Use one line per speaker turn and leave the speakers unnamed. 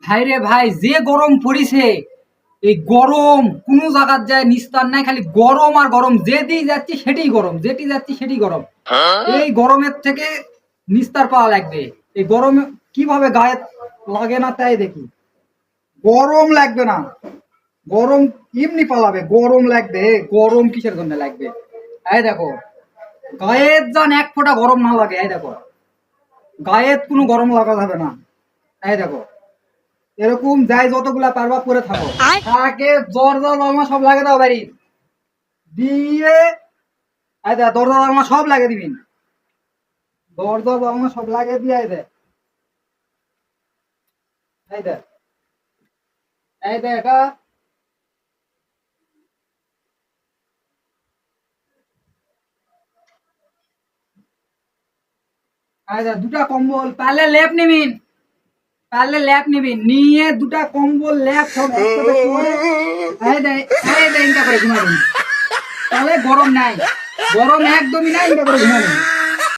ভাই রে ভাই, যে গরম পড়িছে, এই গরম কোনো জায়গার যায় নিস্তার নাই, খালি গরম আর গরম। যেটি যাচ্ছি সেটাই গরম, যেটি যাচ্ছি সেটাই গরম। এই গরমের থেকে নিস্তার পাওয়া লাগবে। এই গরমে কিভাবে গায়ে লাগে না তাই দেখি। গরম লাগবে না, গরম এমনি পালাবে, গরম লাগবে। গরম কিসের জন্য লাগবে? এই দেখো, গায়ের যান এক ফোঁটা গরম না লাগে। এই দেখো, গায়ে কোনো গরম লাগা যাবে না। এই দেখো, এরকম যাই যতগুলা পারবা করে থাকো। তাকে দরজা জালমা সব লাগে দাও বাড়ি দিয়ে। এই দেখ, দরজা জালমা সব লাগে দিবি, দরজা জালমা সব লাগে দিয়ে। এই দেখ, এই দেখ, এই দেখ এটা। এই দেখ, দুটা কম্বল পারলে লেপ নিবিন, পারলে ল্যাপ নিবি, নিয়ে দুটা কম্বল ল্যাপ সব একসাথে করে এই দেখ, এই দেখ ইনকা করে ঘুমাবি। তাহলে গরম নাই, গরম একদমই নাই, ইনকা করে ঘুমাবি।